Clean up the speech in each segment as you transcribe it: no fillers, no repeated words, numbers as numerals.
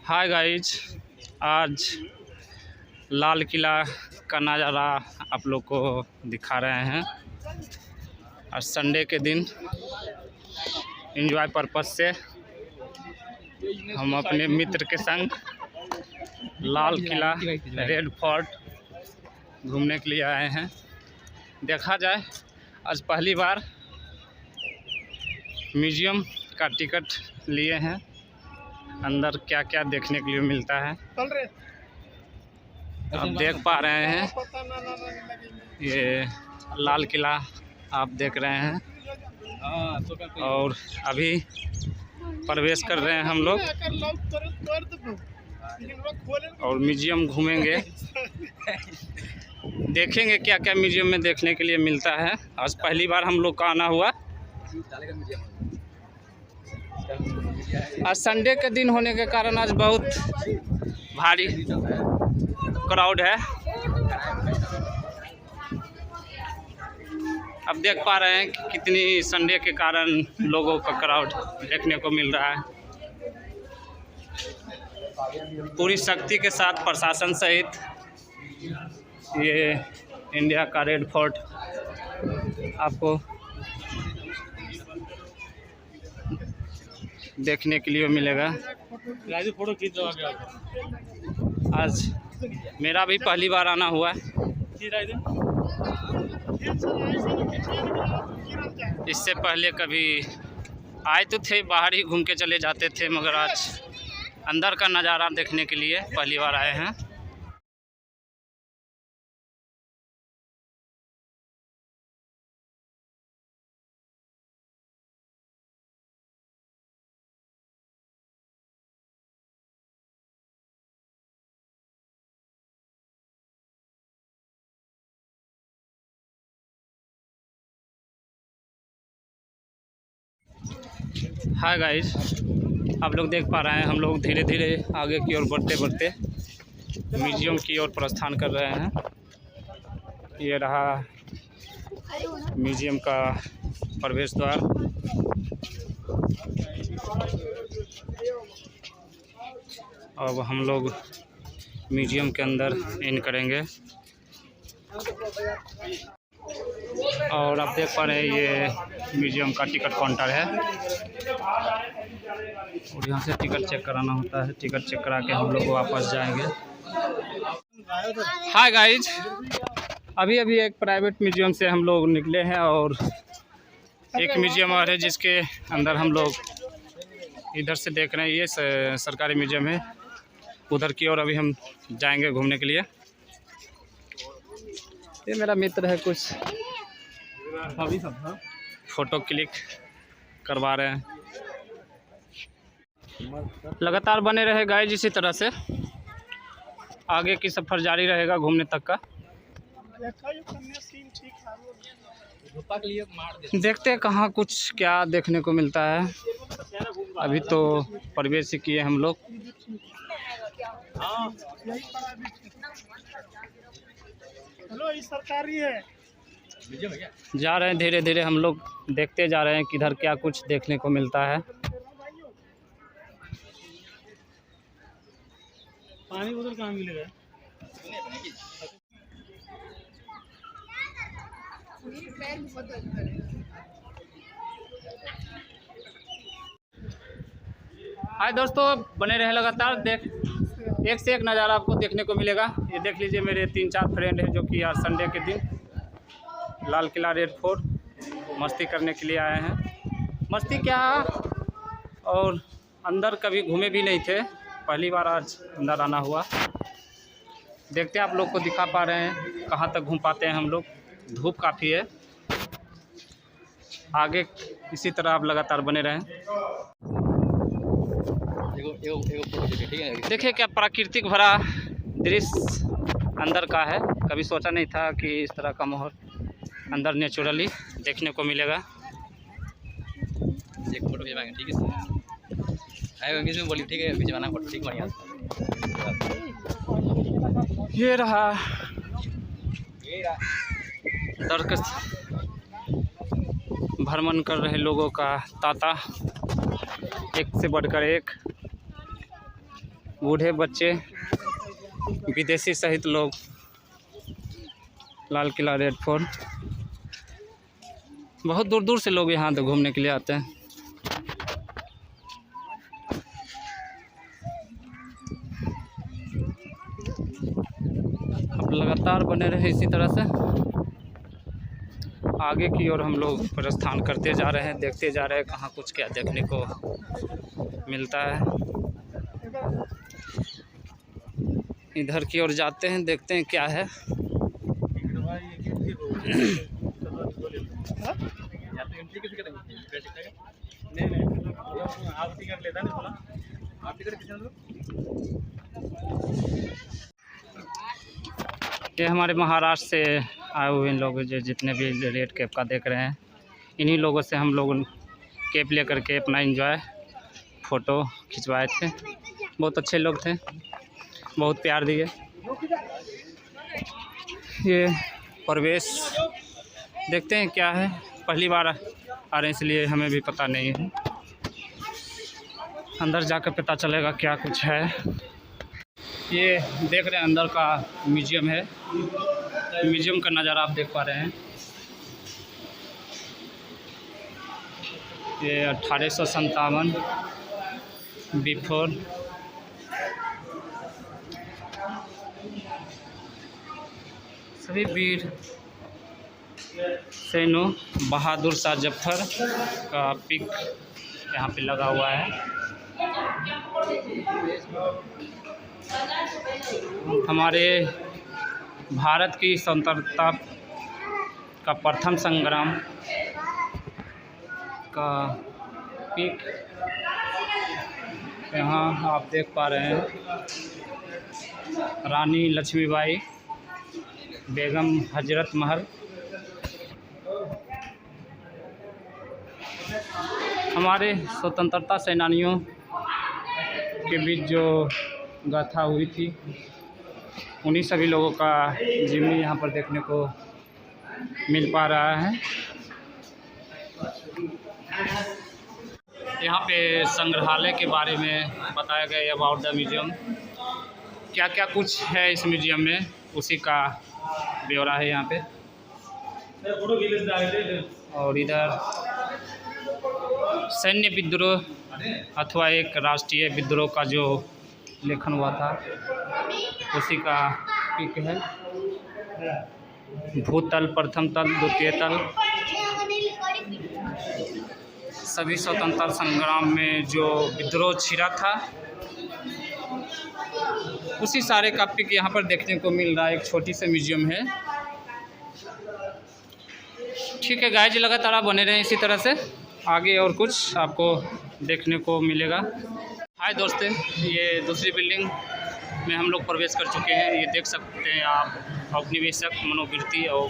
Hi guys, आज लाल किला का नज़ारा आप लोग को दिखा रहे हैं। आज संडे के दिन एंजॉय पर्पस से हम अपने मित्र के संग लाल किला रेड फोर्ट घूमने के लिए आए हैं। देखा जाए, आज पहली बार म्यूजियम का टिकट लिए हैं। अंदर क्या क्या देखने के लिए मिलता है आप देख पा रहे हैं। ये लाल किला आप देख रहे हैं और अभी प्रवेश कर रहे हैं हम लोग और म्यूजियम घूमेंगे, देखेंगे क्या क्या म्यूजियम में देखने के लिए मिलता है। आज पहली बार हम लोग का आना हुआ। आज संडे के दिन होने के कारण आज बहुत भारी क्राउड है। अब देख पा रहे हैं कि कितनी संडे के कारण लोगों का क्राउड देखने को मिल रहा है। पूरी शक्ति के साथ प्रशासन सहित ये इंडिया का रेड फोर्ट आपको देखने के लिए मिलेगा। फोटो खींच दो। आज मेरा भी पहली बार आना हुआ है। इससे पहले कभी आए तो थे, बाहर ही घूम के चले जाते थे, मगर आज अंदर का नज़ारा देखने के लिए पहली बार आए हैं। हाय गाइज, आप लोग देख पा रहे हैं हम लोग धीरे धीरे आगे की ओर बढ़ते बढ़ते म्यूजियम की ओर प्रस्थान कर रहे हैं। ये रहा म्यूजियम का प्रवेश द्वार। अब हम लोग म्यूजियम के अंदर इन करेंगे और आप देख पा रहे हैं ये म्यूजियम का टिकट काउंटर है और यहाँ से टिकट चेक कराना होता है। टिकट चेक करा के हम लोग वापस जाएंगे। हाय गाइज, अभी एक प्राइवेट म्यूजियम से हम लोग निकले हैं और एक म्यूजियम और है जिसके अंदर हम लोग इधर से देख रहे हैं। ये सरकारी म्यूजियम है, उधर की ओर अभी हम जाएंगे घूमने के लिए। ये मेरा मित्र है, कुछ फोटो क्लिक करवा रहे हैं। लगातार बने रहे गाइस, इसी तरह से आगे की सफ़र जारी रहेगा घूमने तक का। देखते हैं कहाँ कुछ क्या देखने को मिलता है। अभी तो प्रवेश ही किए हम लोग। हेलो, ये सरकारी है। जा रहे हैं धीरे धीरे हम लोग, देखते जा रहे हैं किधर क्या कुछ देखने को मिलता है। पानी उधर कहाँ मिलेगा? हाय दोस्तों, बने रहे लगातार। एक से एक नज़ारा आपको देखने को मिलेगा। ये देख लीजिए, मेरे 3-4 फ्रेंड हैं जो कि आज संडे के दिन लाल किला रेड फोर्ट मस्ती करने के लिए आए हैं। मस्ती क्या, और अंदर कभी घूमे भी नहीं थे, पहली बार आज अंदर आना हुआ। देखते हैं आप लोग को दिखा पा रहे हैं कहाँ तक घूम पाते हैं हम लोग। धूप काफ़ी है, आगे इसी तरह आप लगातार बने रहें। देखिए क्या प्राकृतिक भरा दृश्य अंदर का है। कभी सोचा नहीं था कि इस तरह का माहौल अंदर नेचुरली देखने को मिलेगा। एक फोटो खिंचवाएंगे, ठीक है सर? आएगा किसी में बोलिए, ठीक है, खिंचवाना फोटो, ठीक बढ़िया। ये रहा दरकस भ्रमण कर रहे लोगों का तांता, एक से बढ़कर एक। बूढ़े बच्चे, विदेशी सहित लोग लाल किला रेड फोर्ट, बहुत दूर दूर से लोग यहाँ तो घूमने के लिए आते हैं। अब लगातार बने रहे इसी तरह से, आगे की ओर हम लोग प्रस्थान करते जा रहे हैं, देखते जा रहे हैं कहाँ कुछ क्या देखने को मिलता है। इधर की ओर जाते हैं, देखते हैं क्या है। ये हमारे महाराष्ट्र से आए हुए लोग जो जितने भी रेड कैप का देख रहे हैं, इन्हीं लोगों से हम लोग कैप लेकर के अपना एंजॉय फ़ोटो खिंचवाए थे। बहुत अच्छे लोग थे, बहुत प्यार दिए। ये प्रवेश देखते हैं क्या है, पहली बार आ रहे हैं इसलिए हमें भी पता नहीं है, अंदर जाकर पता चलेगा क्या कुछ है। ये देख रहे हैं अंदर का म्यूजियम है, म्यूजियम का नज़ारा आप देख पा रहे हैं। ये 1857 बिफोर सभी वीर सैनो बहादुर शाह जफर का पिक यहाँ पे लगा हुआ है। हमारे भारत की स्वतंत्रता का प्रथम संग्राम का पिक यहाँ आप देख पा रहे हैं। रानी लक्ष्मीबाई, बेगम हजरत महल, हमारे स्वतंत्रता सेनानियों के बीच जो गाथा हुई थी, उन्हीं सभी लोगों का जीवनी यहाँ पर देखने को मिल पा रहा है। यहाँ पे संग्रहालय के बारे में बताया गया अबाउट द म्यूजियम, क्या क्या कुछ है इस म्यूजियम में, उसी का ब्यौरा है यहाँ पे। और इधर सैन्य विद्रोह अथवा एक राष्ट्रीय विद्रोह का जो लेखन हुआ था, उसी का पिक है। भूतल, प्रथम तल, द्वितीय तल, सभी स्वतंत्रता संग्राम में जो विद्रोह छिड़ा था, उसी सारे का पिक यहाँ पर देखने को मिल रहा है। एक छोटी सी म्यूजियम है। ठीक है गाइस, लगातार आप बने रहें इसी तरह से, आगे और कुछ आपको देखने को मिलेगा। हाय दोस्तों, ये दूसरी बिल्डिंग में हम लोग प्रवेश कर चुके हैं। ये देख सकते हैं आप, औपनिवेशिक मनोवृत्ति और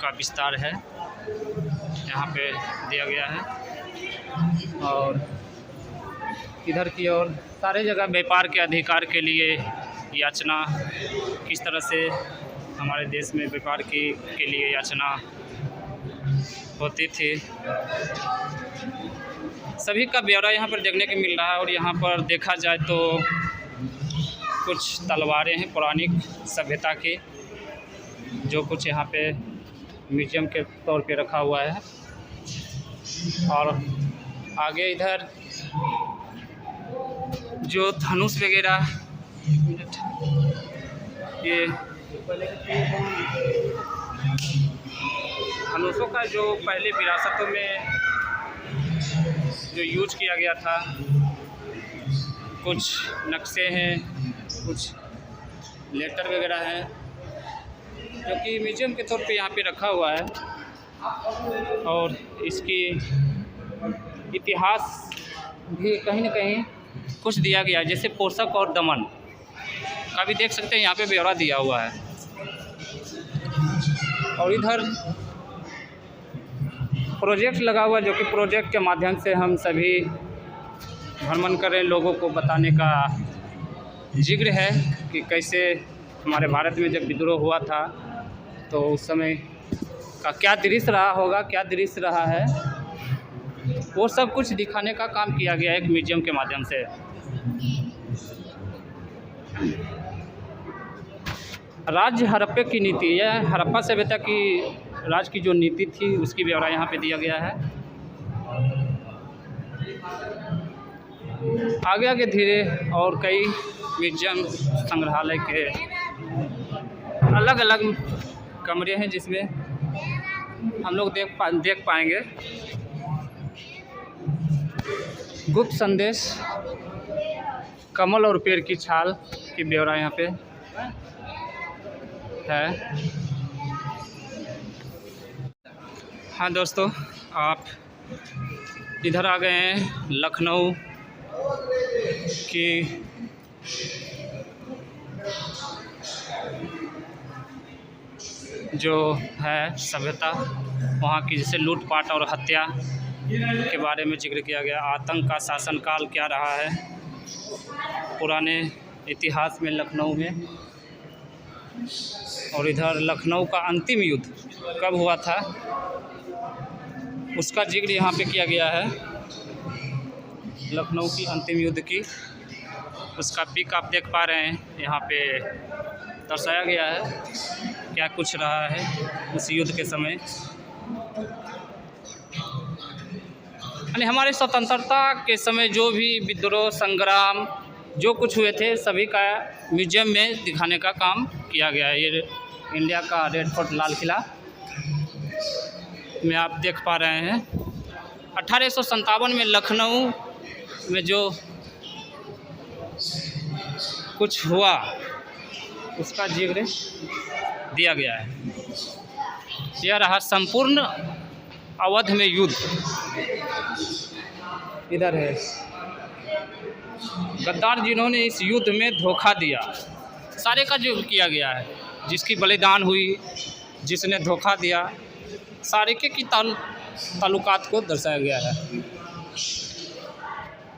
का विस्तार है यहाँ पे दिया गया है। और इधर की ओर सारे जगह व्यापार के अधिकार के लिए याचना, किस तरह से हमारे देश में व्यापार के लिए याचना होती थी, सभी का ब्यौरा यहाँ पर देखने को मिल रहा है। और यहाँ पर देखा जाए तो कुछ तलवारें हैं पौराणिक सभ्यता की, जो कुछ यहाँ पे म्यूजियम के तौर पे रखा हुआ है। और आगे इधर जो धनुष वगैरह, ये धनुषों का जो पहले विरासतों में जो यूज किया गया था, कुछ नक्शे हैं, कुछ लेटर वगैरह हैं, जो कि म्यूजियम के तौर पे यहाँ पे रखा हुआ है। और इसकी इतिहास भी कहीं ना कहीं कुछ दिया गया है, जैसे पोषक और दमन का भी देख सकते हैं, यहाँ पे ब्यौरा दिया हुआ है। और इधर प्रोजेक्ट लगा हुआ है, जो कि प्रोजेक्ट के माध्यम से हम सभी भ्रमण करें, लोगों को बताने का जिक्र है कि कैसे हमारे भारत में जब विद्रोह हुआ था तो उस समय का क्या दृश्य रहा होगा, क्या दृश्य रहा है, वो सब कुछ दिखाने का काम किया गया है एक म्यूजियम के माध्यम से। राज्य हड़प्पे की नीति, यह हड़प्पा सभ्यता की राज्य की जो नीति थी उसकी ब्यौरा यहाँ पे दिया गया है। आगे आगे धीरे और कई म्यूजियम संग्रहालय के अलग अलग कमरे हैं जिसमें हम लोग देख पाएंगे। गुप्त संदेश, कमल और पेड़ की छाल की ब्यौरा यहाँ पे है। हाँ दोस्तों, आप इधर आ गए हैं लखनऊ की जो है सभ्यता, वहाँ की जैसे लूटपाट और हत्या के बारे में जिक्र किया गया। आतंक का शासनकाल क्या रहा है पुराने इतिहास में लखनऊ में, और इधर लखनऊ का अंतिम युद्ध कब हुआ था उसका जिक्र यहाँ पे किया गया है। लखनऊ की अंतिम युद्ध की उसका पिक आप देख पा रहे हैं, यहाँ पे दर्शाया गया है क्या कुछ रहा है उस युद्ध के समय। यानी हमारे स्वतंत्रता के समय जो भी विद्रोह संग्राम जो कुछ हुए थे सभी का म्यूजियम में दिखाने का काम किया गया है। ये इंडिया का रेड फोर्ट लाल किला में आप देख पा रहे हैं। 1857 में लखनऊ में जो कुछ हुआ उसका जिक्र दिया गया है। यह रहा संपूर्ण अवध में युद्ध। इधर है गद्दार जिन्होंने इस युद्ध में धोखा दिया, सारे का जिक्र किया गया है। जिसकी बलिदान हुई, जिसने धोखा दिया, सारे के ताल्लुकात को दर्शाया गया है।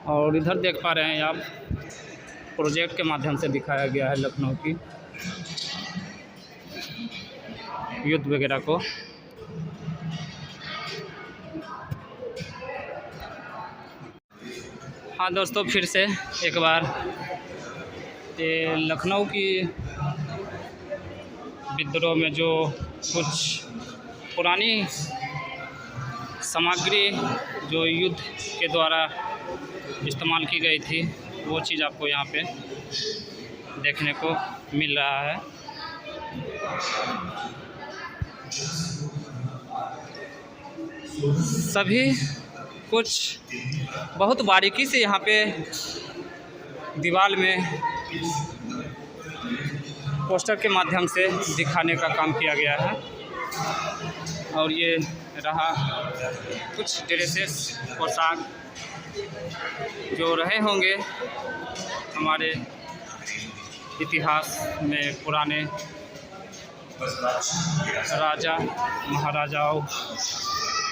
और इधर देख पा रहे हैं आप प्रोजेक्ट के माध्यम से दिखाया गया है लखनऊ की युद्ध वगैरह को। हाँ दोस्तों, फिर से एक बार ये लखनऊ की विद्रोह में जो कुछ पुरानी सामग्री जो युद्ध के द्वारा इस्तेमाल की गई थी वो चीज़ आपको यहाँ पे देखने को मिल रहा है। सभी कुछ बहुत बारीकी से यहाँ पे दीवार में पोस्टर के माध्यम से दिखाने का काम किया गया है। और ये रहा कुछ ड्रेसेस, पोशाक जो रहे होंगे हमारे इतिहास में पुराने राजा महाराजाओं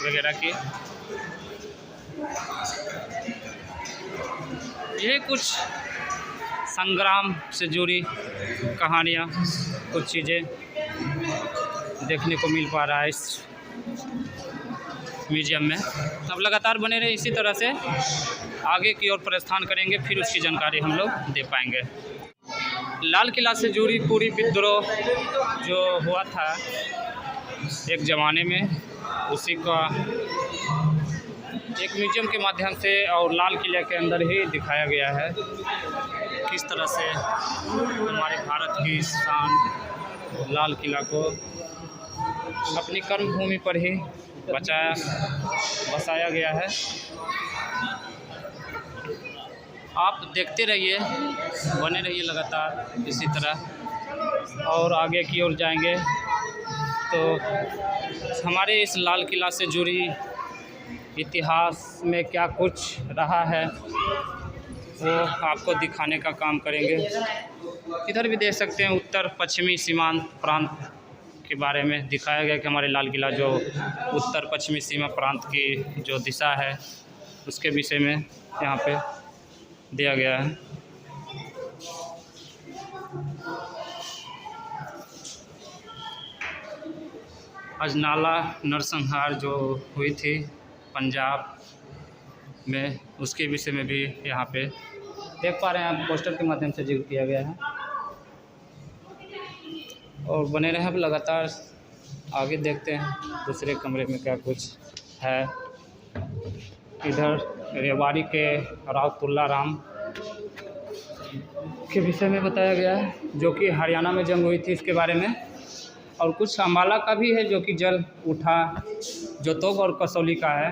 वगैरह की। ये कुछ संग्राम से जुड़ी कहानियाँ, कुछ चीज़ें देखने को मिल पा रहा है इस म्यूजियम में। अब लगातार बने रहे, इसी तरह से आगे की ओर प्रस्थान करेंगे, फिर उसकी जानकारी हम लोग दे पाएंगे। लाल किला से जुड़ी पूरी विद्रोह जो हुआ था एक ज़माने में, उसी का एक म्यूजियम के माध्यम से और लाल किले के अंदर ही दिखाया गया है किस तरह से हमारे भारत की शान लाल किला को अपनी कर्म भूमि पर ही बसाया गया है। आप देखते रहिए, बने रहिए लगातार इसी तरह। और आगे की ओर जाएंगे तो हमारे इस लाल किला से जुड़ी इतिहास में क्या कुछ रहा है वो आपको दिखाने का काम करेंगे। इधर भी देख सकते हैं उत्तर पश्चिमी सीमांत प्रांत के बारे में दिखाया गया कि हमारे लाल किला जो उत्तर पश्चिमी सीमा प्रांत की जो दिशा है उसके विषय में यहाँ पे दिया गया है। अजनाला नरसंहार जो हुई थी पंजाब में, उसके विषय में भी यहाँ पे देख पा रहे हैं आप, पोस्टर के माध्यम से जिक्र किया गया है। और बने रहे अब लगातार, आगे देखते हैं दूसरे कमरे में क्या कुछ है। इधर रेवाड़ी के राव तुल्ला राम के विषय में बताया गया है, जो कि हरियाणा में जंग हुई थी इसके बारे में। और कुछ अम्बाला का भी है जो कि जल उठा, जो तोप और कसौली का है,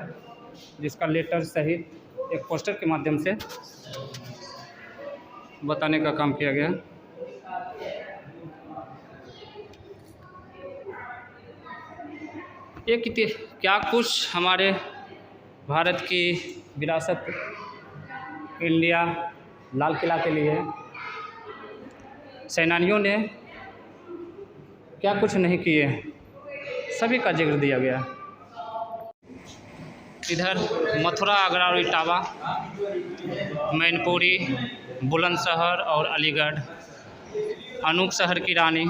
जिसका लेटर सहित एक पोस्टर के माध्यम से बताने का काम किया गया। ये क्या कुछ हमारे भारत की विरासत इंडिया लाल किला के लिए सेनानियों ने क्या कुछ नहीं किए, सभी का जिक्र दिया गया। इधर मथुरा, आगरा और इटावा, मैनपुरी, बुलंदशहर और अलीगढ़, अनूप शहर की रानी,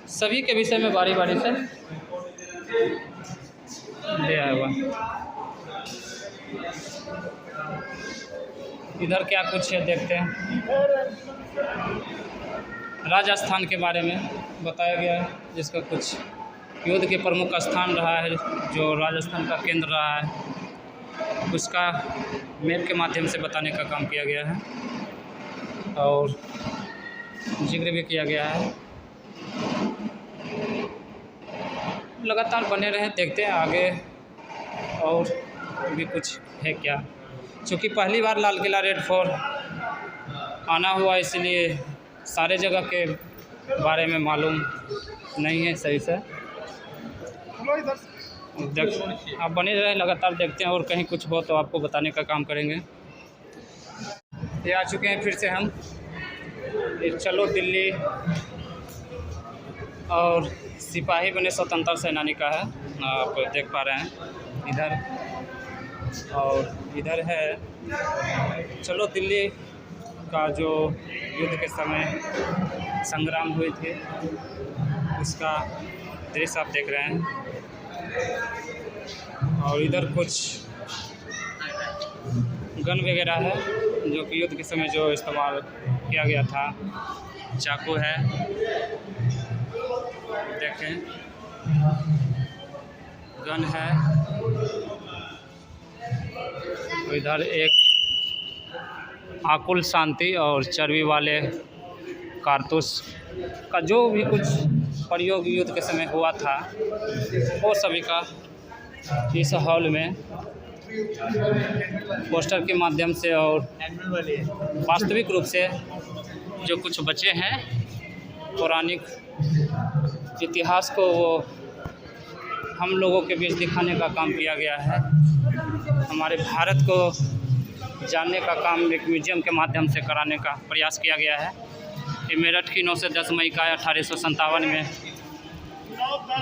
सभी के विषय में बारी बारी से दिया हुआ। इधर क्या कुछ है देखते हैं। राजस्थान के बारे में बताया गया है, जिसका कुछ युद्ध के प्रमुख स्थान रहा है, जो राजस्थान का केंद्र रहा है, उसका मैप के माध्यम से बताने का काम किया गया है और जिक्र भी किया गया है। लगातार बने रहें, देखते हैं आगे और भी कुछ है क्या। क्योंकि पहली बार लाल किला रेड फोर्ट आना हुआ, इसलिए सारे जगह के बारे में मालूम नहीं है सही से। आप बने रहे, लगातार देखते हैं और कहीं कुछ हो तो आपको बताने का काम करेंगे। ये आ चुके हैं फिर से हम, ये चलो दिल्ली और सिपाही बने स्वतंत्रता सेनानी का है, आप देख पा रहे हैं इधर। और इधर है चलो दिल्ली का, जो युद्ध के समय संग्राम हुए थे, उसका दृश्य आप देख रहे हैं। और इधर कुछ गन वगैरह है, जो कि युद्ध के समय जो इस्तेमाल किया गया था। चाकू है, देखें, गन है। इधर एक आकुल शांति और चर्बी वाले कारतूस का जो भी कुछ प्रयोग युद्ध के समय हुआ था, वो सभी का इस हॉल में पोस्टर के माध्यम से और वास्तविक रूप से जो कुछ बचे हैं पौराणिक इतिहास को, वो हम लोगों के बीच दिखाने का काम किया गया है। हमारे भारत को जानने का काम एक म्यूजियम के माध्यम से कराने का प्रयास किया गया है। ये मेरठ की 9 से 10 मई का 1857 में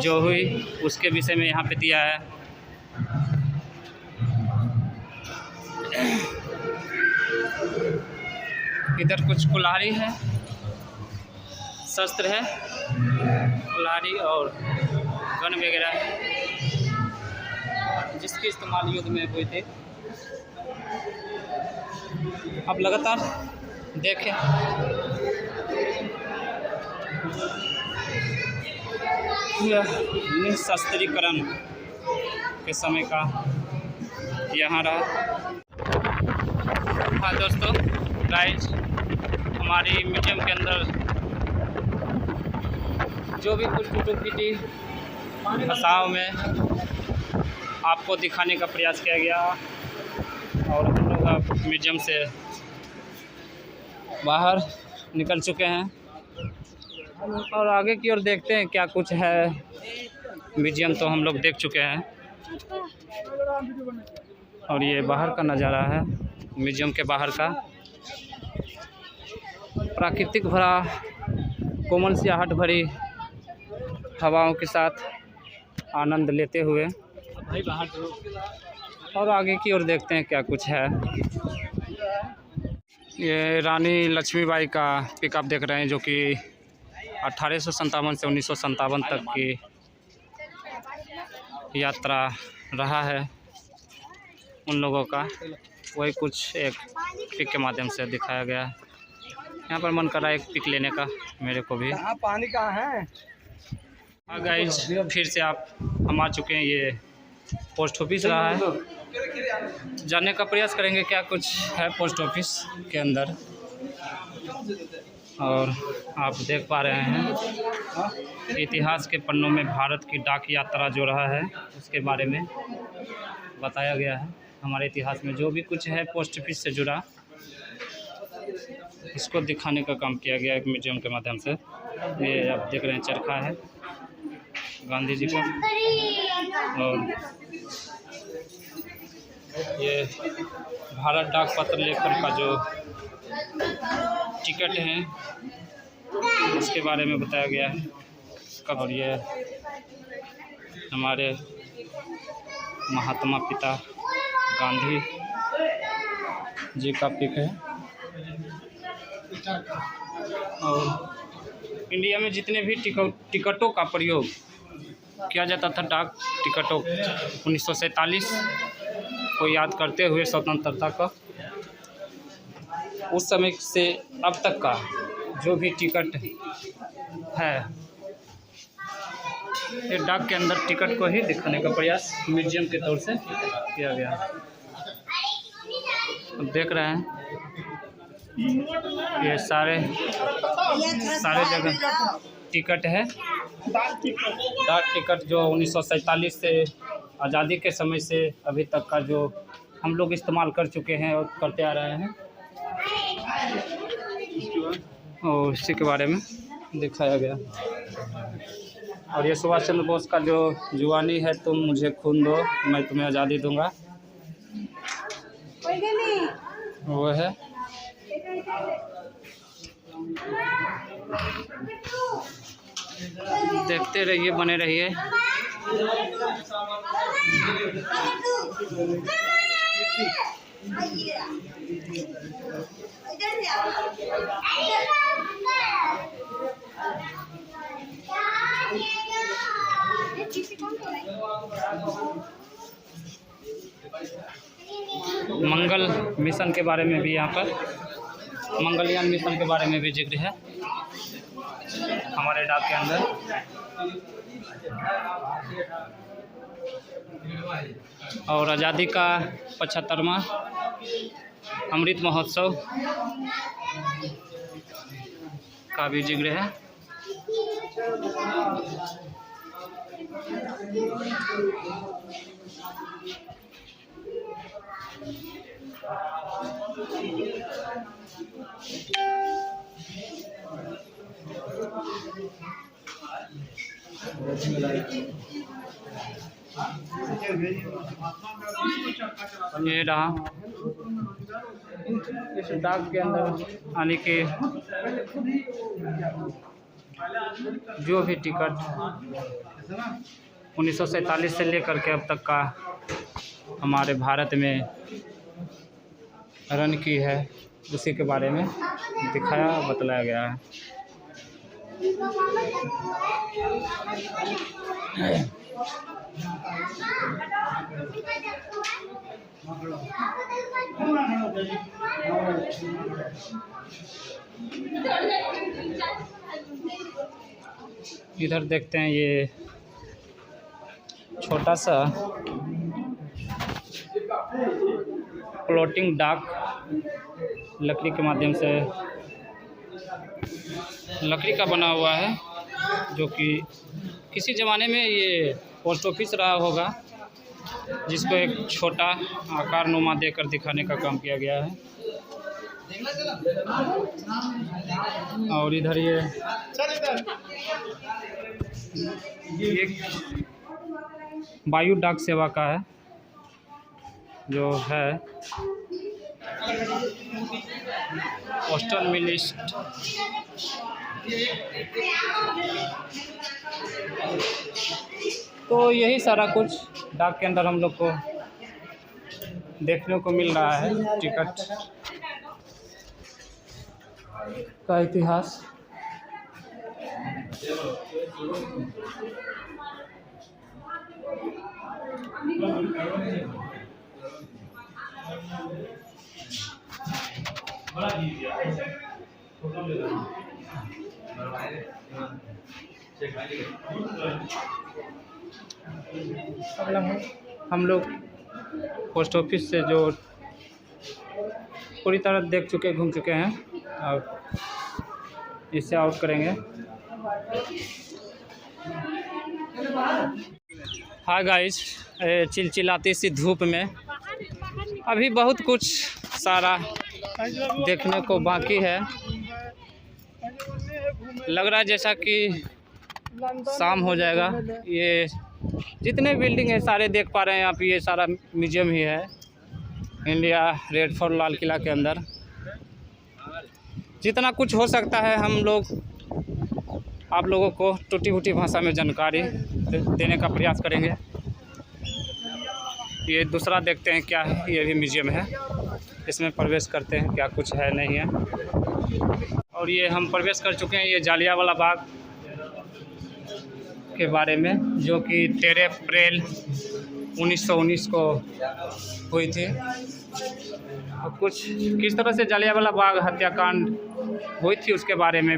जो हुई, उसके विषय में यहाँ पे दिया है। इधर कुछ कुल्हाड़ी है, शस्त्र है, कुल्हाड़ी और गन वगैरह है, जिसकी इस्तेमाल युद्ध में हुए थे। आप लगातार देखें, यह निशस्त्रीकरण के समय का यहाँ रहा। हाँ दोस्तों, गाइस, हमारी म्यूजियम के अंदर जो भी कुछ टूटी भाषाओं में आपको दिखाने का प्रयास किया गया, और हम लोग अब म्यूजियम से बाहर निकल चुके हैं और आगे की ओर देखते हैं क्या कुछ है। म्यूजियम तो हम लोग देख चुके हैं और ये बाहर का नज़ारा है म्यूजियम के बाहर का। प्राकृतिक भरा कोमल सियाहट भरी हवाओं के साथ आनंद लेते हुए और आगे की ओर देखते हैं क्या कुछ है। ये रानी लक्ष्मीबाई का पिकअप देख रहे हैं, जो कि 1857 से 1957 तक की यात्रा रहा है उन लोगों का। वही कुछ एक पिक के माध्यम से दिखाया गया है। यहाँ पर मन कर रहा है एक पिक लेने का मेरे को भी। कहाँ पानी कहाँ है? हाँ गाइज, फिर से हम आ चुके हैं। ये पोस्ट ऑफिस रहा है, जानने का प्रयास करेंगे क्या कुछ है पोस्ट ऑफिस के अंदर। और आप देख पा रहे हैं इतिहास के पन्नों में भारत की डाक यात्रा जो रहा है उसके बारे में बताया गया है। हमारे इतिहास में जो भी कुछ है पोस्ट ऑफिस से जुड़ा, इसको दिखाने का काम किया गया एक म्यूजियम के माध्यम से। ये आप देख रहे हैं चरखा है गांधी जी का, और ये भारत डाक पत्र लेखन का जो टिकट है उसके बारे में बताया गया है। और ये हमारे महात्मा पिता गांधी जी का पिक है। और इंडिया में जितने भी टिकटों का प्रयोग किया जाता था, डाक टिकटों 1947 को याद करते हुए स्वतंत्रता का, उस समय से अब तक का जो भी टिकट है, ये डाक के अंदर टिकट को ही दिखाने का प्रयास म्यूजियम के तौर से किया गया। अब देख रहे हैं ये सारे जगह टिकट है, डाक टिकट जो 1947 से आज़ादी के समय से अभी तक का जो हम लोग इस्तेमाल कर चुके हैं और करते आ रहे हैं, और इसी के बारे में दिखाया गया। और ये सुभाष चंद्र बोस का जो जुबानी है, तुम मुझे खून दो मैं तुम्हें आज़ादी दूंगा, वो है। देखते रहिए, बने रहिए। मंगल मिशन के बारे में भी यहाँ पर, मंगलयान मिशन के बारे में भी जिक्र है हमारे डाक के अंदर। और आज़ादी का 75वां अमृत महोत्सव का भी जिक्र है। ये रहा इस डाक के अंदर आने के जो भी टिकट 1947 से लेकर के अब तक का हमारे भारत में रन की है, उसी के बारे में दिखाया बतलाया गया है। इधर देखते हैं ये छोटा सा फ्लोटिंग डाक लकड़ी के माध्यम से, लकड़ी का बना हुआ है, जो कि किसी ज़माने में ये पोस्ट ऑफिस रहा होगा, जिसको एक छोटा आकार नुमा देकर दिखाने का काम किया गया है। और इधर ये वायु डाक सेवा का है, जो है पोस्टल मिलिस्ट। तो यही सारा कुछ डाक के अंदर हम लोग को देखने को मिल रहा है, टिकट का इतिहास। हम लोग पोस्ट ऑफिस से जो पूरी तरह देख चुके घूम चुके हैं, और इससे आउट करेंगे। हाय गाइस, चिलचिलाती सी धूप में अभी बहुत कुछ सारा देखने को बाकी है। लग रहा है जैसा कि शाम हो जाएगा। ये जितने बिल्डिंग है सारे देख पा रहे हैं आप, ये सारा म्यूजियम ही है India red fort Lal Qila के अंदर। जितना कुछ हो सकता है हम लोग आप लोगों को टूटी फूटी भाषा में जानकारी देने का प्रयास करेंगे। ये दूसरा देखते हैं क्या है, ये भी म्यूजियम है, इसमें प्रवेश करते हैं क्या कुछ है नहीं है। और ये हम प्रवेश कर चुके हैं, ये जालियांवाला बाग के बारे में, जो कि 13 अप्रैल 1919 को हुई थी। और कुछ किस तरह से जालियांवाला बाग हत्याकांड हुई थी उसके बारे में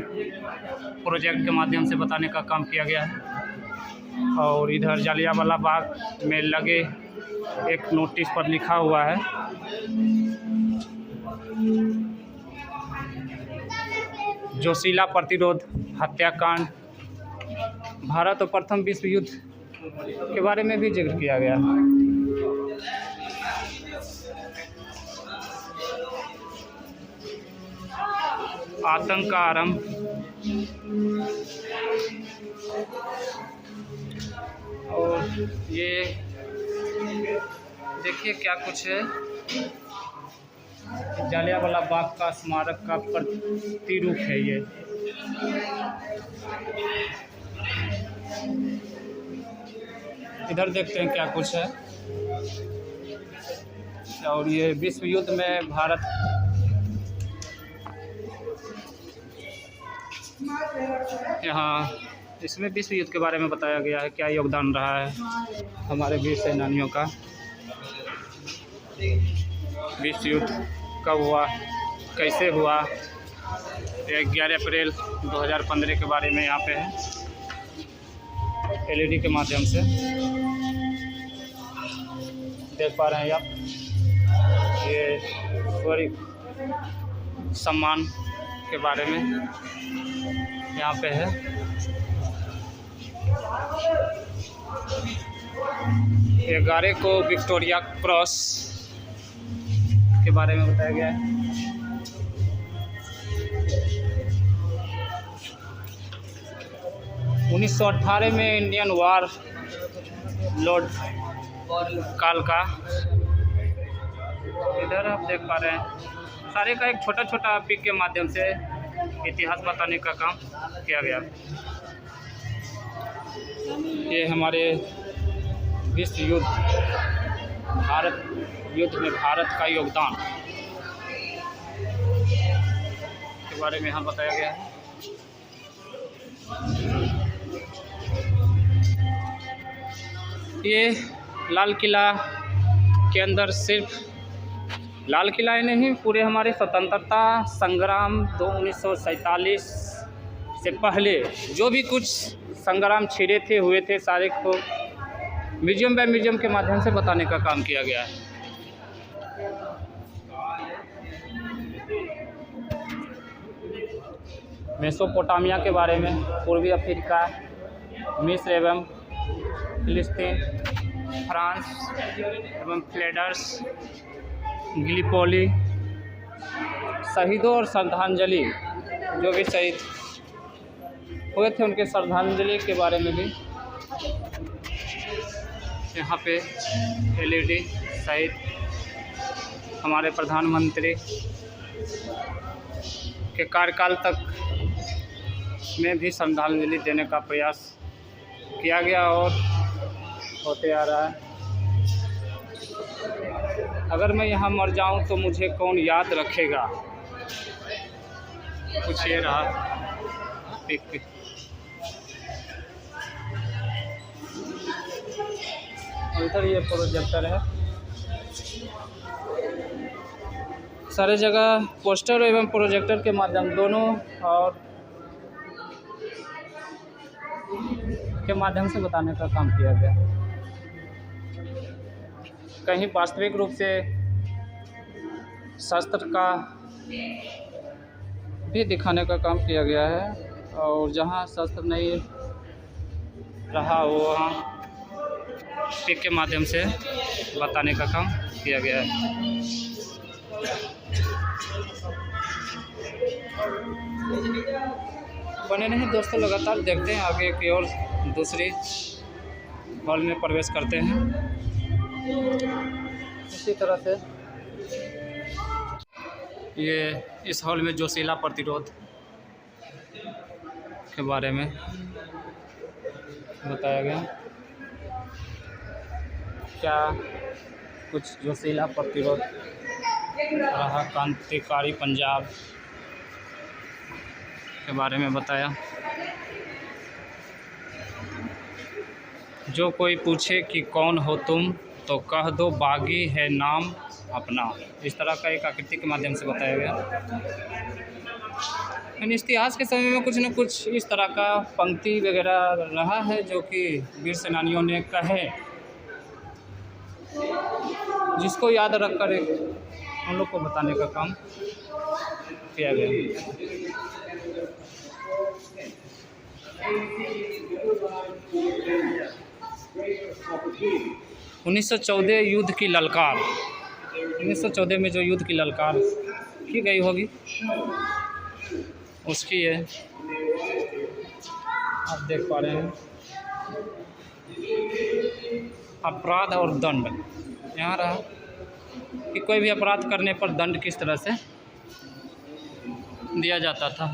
प्रोजेक्ट के माध्यम से बताने का काम किया गया है। और इधर जालियांवाला बाग में लगे एक नोटिस पर लिखा हुआ है जोशीला प्रतिरोध हत्याकांड, भारत और प्रथम विश्व युद्ध के बारे में भी जिक्र किया गया है। आतंक का आरंभ, और ये देखिए क्या कुछ है, जालियांवाला बाग का स्मारक का प्रतिरूप है ये। इधर देखते हैं क्या कुछ है। और ये विश्व युद्ध में भारत यहाँ इसमें विश्व युद्ध के बारे में बताया गया है, क्या योगदान रहा है हमारे वीर सेनानियों का। विश्व युद्ध कब हुआ, कैसे हुआ, 11 अप्रैल 2015 के बारे में यहाँ पे है, एलईडी के माध्यम से देख पा रहे हैं आप। ये शौर्य सम्मान के बारे में यहाँ पे है। ये 11 को विक्टोरिया क्रॉस के बारे में बताया गया है। उन्नीस 1918 में इंडियन वार लॉर्ड काल का, इधर आप देख पा रहे हैं सारे का एक छोटा छोटा पिक के माध्यम से इतिहास बताने का काम किया गया। ये हमारे विश्व युद्ध, भारत युद्ध में भारत का योगदान के बारे में यहाँ बताया गया है। ये लाल किला के अंदर सिर्फ लाल किला ही नहीं, पूरे हमारे स्वतंत्रता संग्राम 1947 से पहले जो भी कुछ संग्राम छिड़े थे हुए थे सारे को म्यूजियम बाय म्यूजियम के माध्यम से बताने का काम किया गया है। मेसोपोटामिया के बारे में, पूर्वी अफ्रीका, मिस्र एवं फिलिस्तीन, फ्रांस एवं फ्लेडर्स, गिलिपोली, शहीदों और श्रद्धांजलि, जो भी शहीद हुए थे उनके श्रद्धांजलि के बारे में भी यहाँ पे एलईडी सहित हमारे प्रधानमंत्री के कार्यकाल तक में भी श्रद्धांजलि देने का प्रयास किया गया और होते आ रहा है। अगर मैं यहाँ मर जाऊँ तो मुझे कौन याद रखेगा, कुछ ये रहा पिक। इधर ये प्रोजेक्टर है, सारे जगह पोस्टर एवं प्रोजेक्टर के माध्यम दोनों और के माध्यम से बताने का काम किया गया। कहीं वास्तविक रूप से शास्त्र का भी दिखाने का काम किया गया है, और जहाँ शास्त्र नहीं रहा वो वहाँ पिक के माध्यम से बताने का काम किया गया है। बने नहीं दोस्तों, लगातार देखते हैं आगे की ओर दूसरी हॉल में प्रवेश करते हैं। इसी तरह से ये इस हॉल में जोशीला प्रतिरोध के बारे में बताया गया। क्या कुछ जोशीला प्रतिरोध रहा क्रांतिकारी पंजाब के बारे में बताया। जो कोई पूछे कि कौन हो तुम तो कह दो बागी है नाम अपना, इस तरह का एक आकृति के माध्यम से बताया गया। इतिहास के समय में कुछ न कुछ इस तरह का पंक्ति वगैरह रहा है जो कि वीर सेनानियों ने कहे, जिसको याद रखकर हम लोग को बताने का काम किया गया। 1914 युद्ध की ललकार, 1914 में जो युद्ध की ललकार की गई होगी उसकी है, आप देख पा रहे हैं। अपराध और दंड यहाँ रहा कि कोई भी अपराध करने पर दंड किस तरह से दिया जाता था,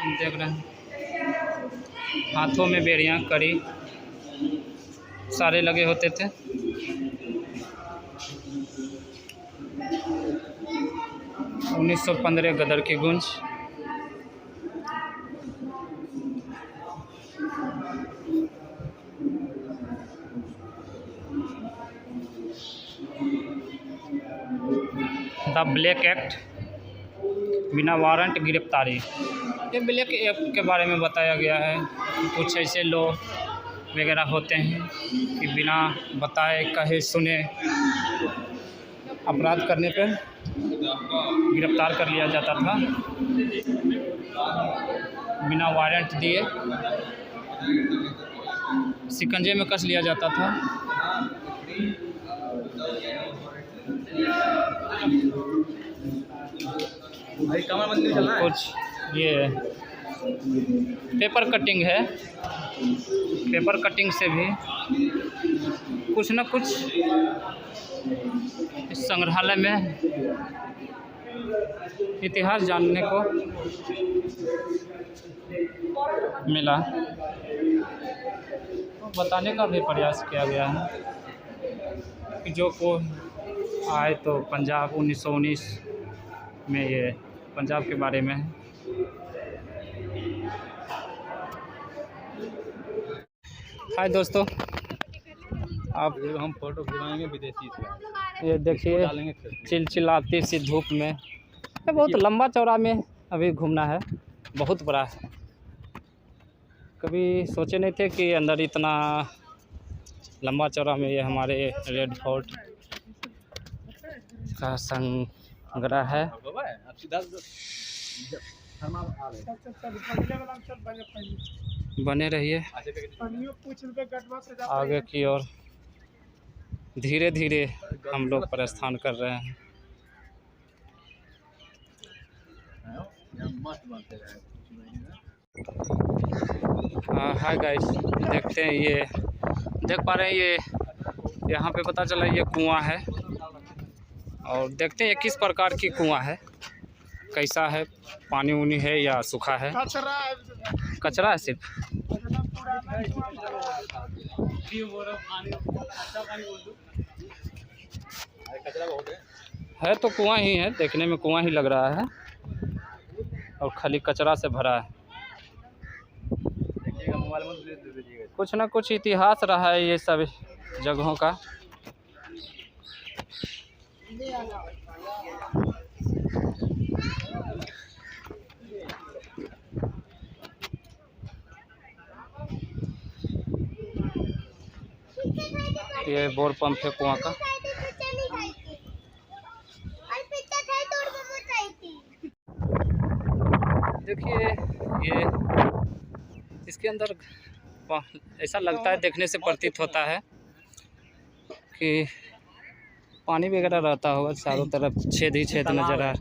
हम देख रहे हैं। हाथों में बेड़ियाँ कड़ी सारे लगे होते थे। उन्नीस 1915 गदर की गूंज, द ब्लैक एक्ट, बिना वारंट गिरफ्तारी। ये ब्लैक एक्ट के बारे में बताया गया है। कुछ ऐसे लॉ वगैरह होते हैं कि बिना बताए कहे सुने अपराध करने पर गिरफ्तार कर लिया जाता था, बिना वारंट दिए शिकंजे में कस लिया जाता था। कुछ ये पेपर कटिंग है, पेपर कटिंग से भी कुछ न कुछ इस संग्रहालय में इतिहास जानने को मिला, बताने का भी प्रयास किया गया है कि जो को आए तो पंजाब 1919 में ये पंजाब के बारे में है। हाय दोस्तों, आप हम फोटो खिंचवाएंगे विदेशी से, ये देखिए चिलचिलाती सी धूप में, ये बहुत लंबा चौड़ा में अभी घूमना है, बहुत बड़ा है। कभी सोचे नहीं थे कि अंदर इतना लंबा चौड़ा में ये हमारे रेड फोर्ट का संग्रह है। बने रहिए आगे की ओर, धीरे धीरे हम लोग प्रस्थान कर रहे हैं। हाय गाइस, देखते हैं ये देख पा रहे हैं, ये यहाँ पे पता चला ये कुआं है, और देखते हैं ये किस प्रकार की कुआं है, कैसा है, पानी उनी है या सूखा है। कचरा है सिर्फ, है तो कुआं ही है, देखने में कुआं ही लग रहा है और खाली कचरा से भरा है। कुछ ना कुछ इतिहास रहा है ये सब जगहों का। ये बोर पंप है कुआं का। देखिए ये इसके अंदर ऐसा लगता है, देखने से प्रतीत होता है कि पानी वगैरह रहता होगा। चारों तरफ छेद ही छेद नजर आ,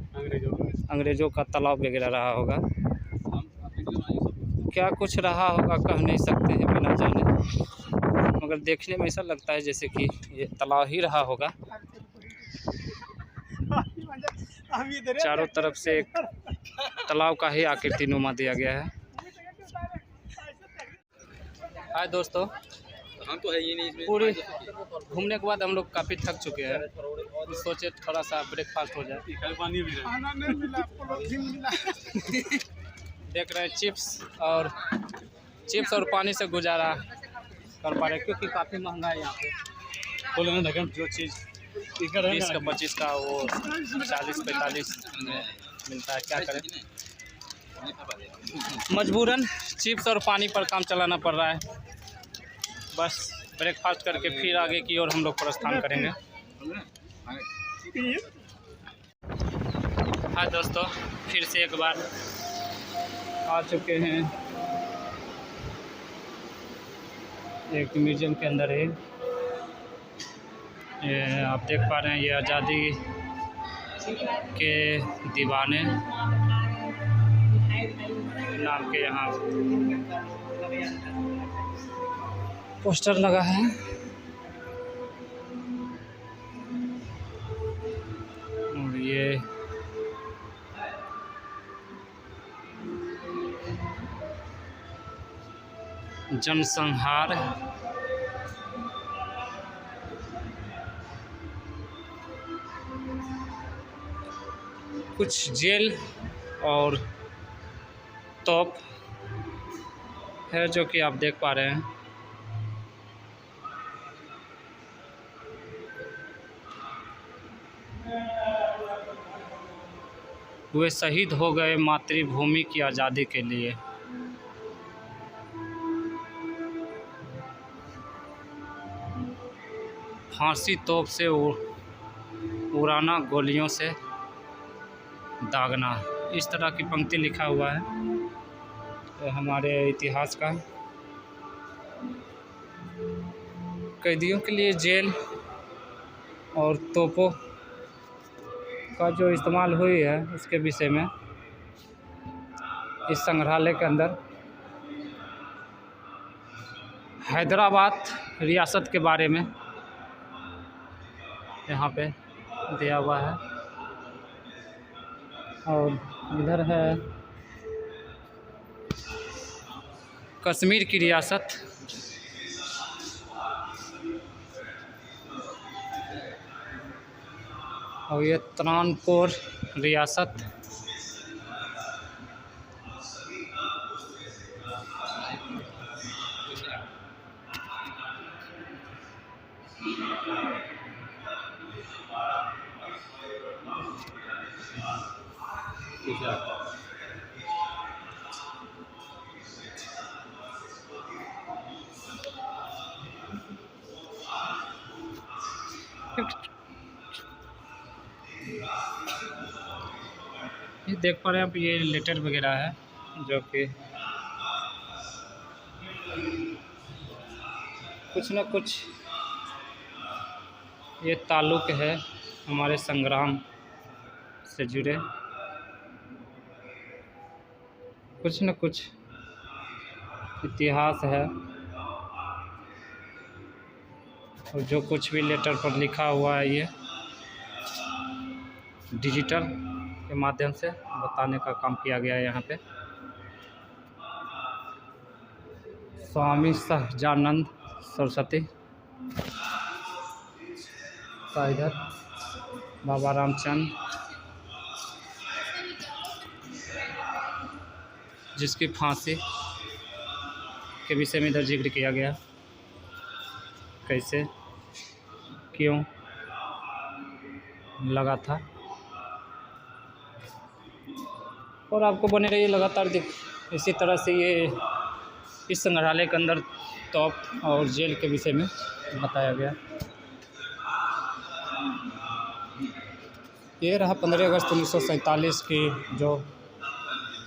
अंग्रेजों का तालाब वगैरह रहा होगा। क्या कुछ रहा होगा कह नहीं सकते हैं बिना जाने, मगर देखने में ऐसा लगता है जैसे कि ये तालाब ही रहा होगा। चारों तरफ से एक तालाब का ही आकृति नुमा दिया गया है। हाय दोस्तों, हम तो है ये नहीं इसमें। पूरी घूमने के बाद हम लोग काफ़ी थक चुके हैं, तो सोचे थोड़ा सा ब्रेकफास्ट हो जाए। पानी भी देख रहे हैं चिप्स और पानी से गुजारा कर पा रहे हैं, क्योंकि काफ़ी महंगा है यहाँ पे। बोले ना ढक्कन जो चीज़ 20 का 25 का वो 40-45 में मिलता है। क्या करें, मजबूरन चिप्स और पानी पर काम चलाना पड़ रहा है। बस ब्रेकफास्ट करके फिर आगे की ओर हम लोग प्रस्थान करेंगे। हाँ दोस्तों, फिर से एक बार आ चुके हैं एक म्यूजियम के अंदर है। ये आप देख पा रहे हैं, ये आज़ादी के दीवाने नाम के यहाँ पोस्टर लगा है। और ये जनसंहार कुछ जेल और तोप है जो कि आप देख पा रहे हैं। वे शहीद हो गए मातृभूमि की आज़ादी के लिए। फांसी तोप से उड़ाना, गोलियों से दागना, इस तरह की पंक्ति लिखा हुआ है। तो हमारे इतिहास का कैदियों के लिए जेल और तोपों का जो इस्तेमाल हुई है उसके विषय में इस संग्रहालय के अंदर हैदराबाद रियासत के बारे में यहाँ पे दिया हुआ है। और इधर है कश्मीर की रियासत। और ये त्रावणकोर रियासत। ये देख पा रहे हैं आप, ये लेटर वगैरह है जो कि कुछ न कुछ ये ताल्लुक़ है हमारे संग्राम से जुड़े। कुछ न कुछ इतिहास है। और जो कुछ भी लेटर पर लिखा हुआ है ये डिजिटल के माध्यम से बताने का काम किया गया है। यहाँ पे स्वामी सहजानंद सरस्वती का, इधर बाबा रामचंद्र जिसकी फांसी के विषय में इधर जिक्र किया गया, कैसे क्यों लगा था। और आपको बने रहिए लगातार इसी तरह से ये इस संग्रहालय के अंदर तोप और जेल के विषय में बताया गया। ये रहा 15 अगस्त 1947 की जो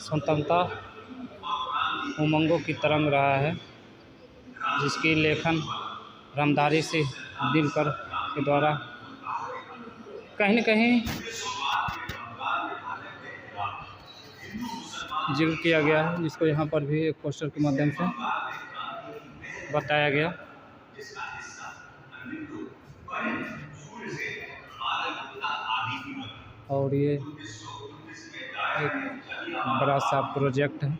स्वतंत्रता उमंगों की तरंग रहा है, जिसकी लेखन रामधारी सिंह दिनकर के द्वारा कहीं न कहीं जिक्र किया गया है, जिसको यहाँ पर भी एक पोस्टर के माध्यम से बताया गया। और ये एक बड़ा सा प्रोजेक्ट है,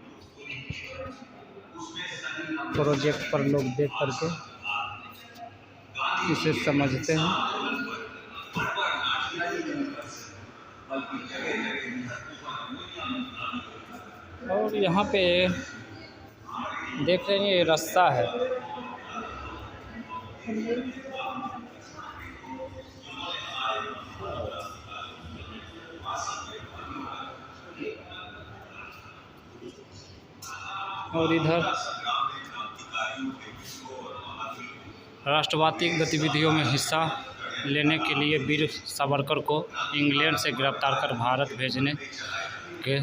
प्रोजेक्ट पर लोग देख करके इसे समझते हैं। और यहाँ पे देख रहे हैं ये रास्ता है, और इधर राष्ट्रवादी गतिविधियों में हिस्सा लेने के लिए वीर सावरकर को इंग्लैंड से गिरफ्तार कर भारत भेजने के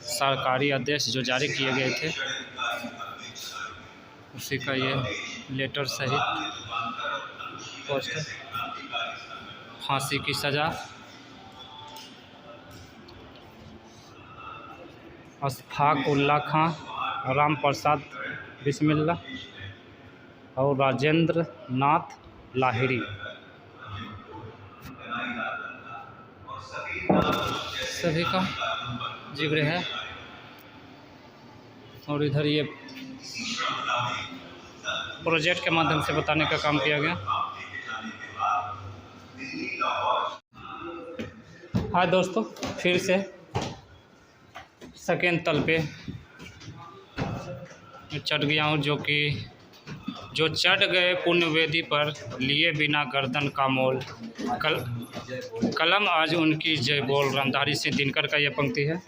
सरकारी आदेश जो जारी किए गए थे, उसी का ये लेटर सहित पोस्टर। फांसी की सज़ा, अशफाक उल्ला खां, राम प्रसाद बिस्मिल्ला और राजेंद्र नाथ लाहिड़ी सभी का जिक्र है। और इधर ये प्रोजेक्ट के माध्यम से बताने का काम किया गया। हाँ दोस्तों, फिर से सेकेंड तल पे चढ़ गया हूँ, जो चढ़ गए पुण्यवेदी पर लिए बिना गर्दन का मोल, कलम आज उनकी जय बोल। रामधारी सिंह दिनकर का ये पंक्ति है।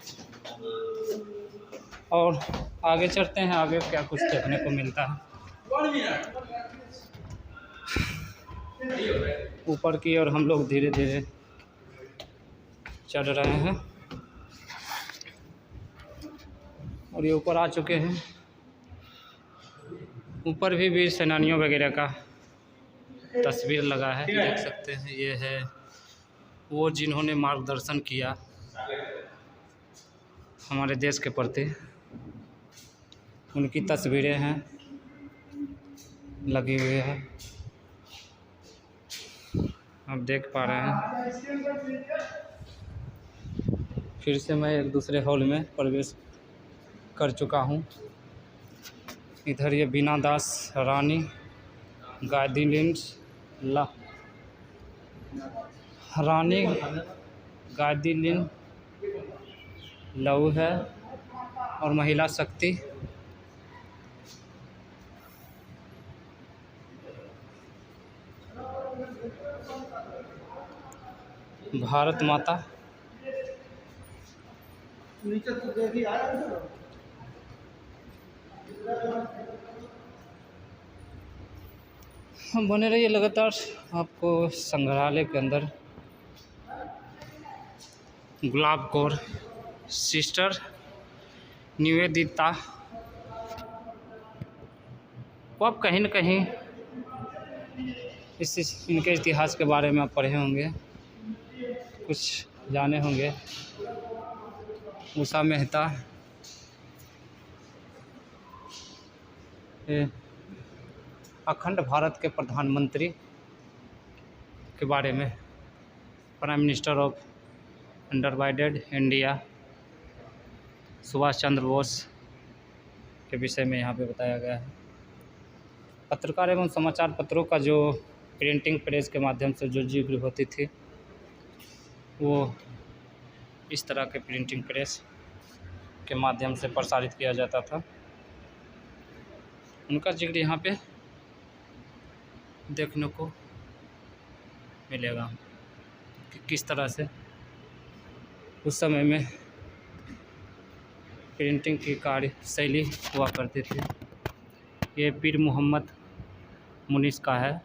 और आगे चढ़ते हैं, आगे क्या कुछ देखने को मिलता है। ऊपर की ओर हम लोग धीरे धीरे चढ़ रहे हैं और ये ऊपर आ चुके हैं। ऊपर भी वीर सेनानियों वगैरह का तस्वीर लगा है, देख सकते हैं। ये है वो जिन्होंने मार्गदर्शन किया हमारे देश के प्रति, उनकी तस्वीरें हैं लगी हुई है, आप देख पा रहे हैं। फिर से मैं एक दूसरे हॉल में प्रवेश कर चुका हूँ। इधर ये बीना दास, रानी गादिलिन लहू है और महिला शक्ति। भारत माता, बने रहिए लगातार। आपको संग्रहालय के अंदर गुलाब कौर, सिस्टर निवेदिता को आप कहीं न कहीं इनके इतिहास के बारे में आप पढ़े होंगे, कुछ जाने होंगे। उषा मेहता, अखंड भारत के प्रधानमंत्री के बारे में, prime minister of undivided India, Subhash Chandra Bose के विषय में यहाँ पे बताया गया है। पत्रकार एवं समाचार पत्रों का जो प्रिंटिंग प्रेस के माध्यम से जो जिक्र होती थी, वो इस तरह के प्रिंटिंग प्रेस के माध्यम से प्रसारित किया जाता था। उनका जिक्र यहाँ पे देखने को मिलेगा कि किस तरह से उस समय में प्रिंटिंग की कार्य शैली हुआ करती थी। ये पीर मोहम्मद मुनीस का है,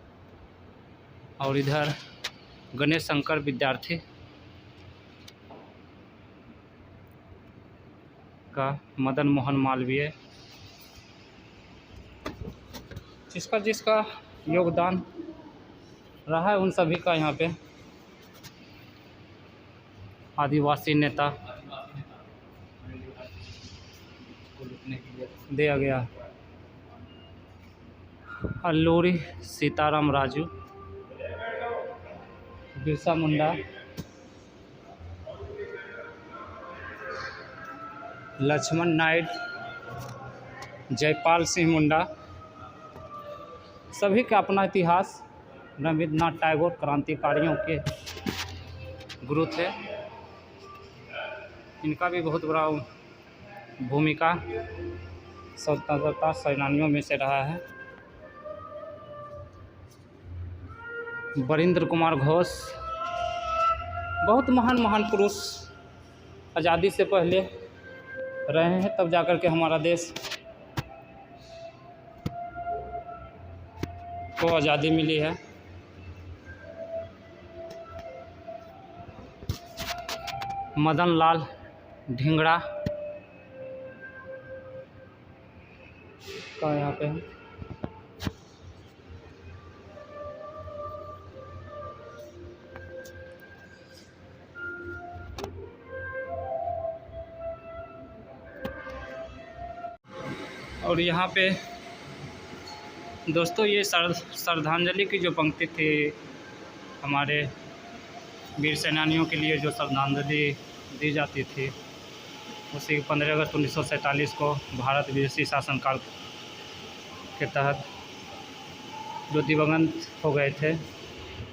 और इधर गणेश शंकर विद्यार्थी का मदन मोहन मालवीय, जिसका जिसका योगदान रहा है उन सभी का यहाँ पे आदिवासी नेता दिया गया। अल्लूरी सीताराम राजू, बिरसा मुंडा, लक्ष्मण नायक, जयपाल सिंह मुंडा, सभी का अपना इतिहास। रविन्द्रनाथ टैगोर क्रांतिकारियों के गुरु थे, इनका भी बहुत बड़ा भूमिका स्वतंत्रता सेनानियों में से रहा है। वरिंद्र कुमार घोष, बहुत महान महान पुरुष आज़ादी से पहले रहे हैं, तब जाकर के हमारा देश को आज़ादी मिली है। मदन लाल ढींगड़ा का यहाँ पे है। और यहाँ पे दोस्तों ये श्रद्धांजलि की जो पंक्ति थी, हमारे वीर सेनानियों के लिए जो श्रद्धांजलि दी जाती थी, उसी 15 अगस्त 1947 को भारत विदेशी शासनकाल के तहत जो दिवंगत हो गए थे,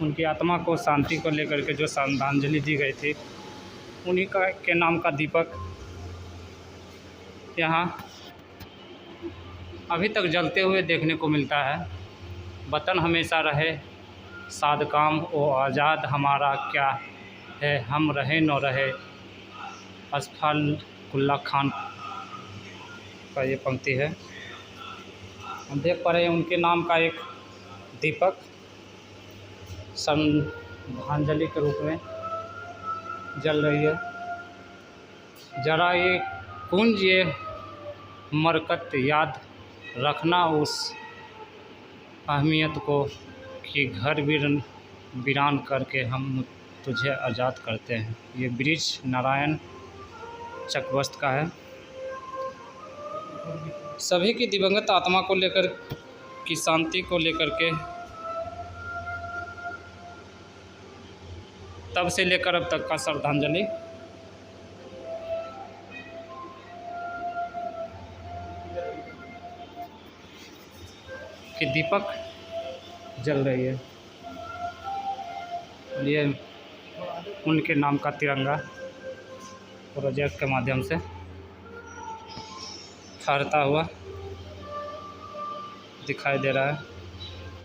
उनकी आत्मा को शांति को लेकर के जो श्रद्धांजलि दी गई थी, उन्हीं का के नाम का दीपक यहाँ अभी तक जलते हुए देखने को मिलता है। वतन हमेशा रहे सादकाम ओ आज़ाद हमारा क्या है, हम रहे न रहे, अशफाकुल्ला खान का ये पंक्ति है। हम देख पा रहे हैं उनके नाम का एक दीपक श्रद्धांजलि के रूप में जल रही है। जरा ये कुंज ये मरकत याद रखना उस अहमियत को कि घर वीरान करके हम तुझे आज़ाद करते हैं। ये ब्रिज नारायण चकवस्त का है। सभी की दिवंगत आत्मा को लेकर की शांति को लेकर के तब से लेकर अब तक का श्रद्धांजलि कि दीपक जल रही है। ये उनके नाम का तिरंगा प्रोजेक्ट के माध्यम से फहरता हुआ दिखाई दे रहा है।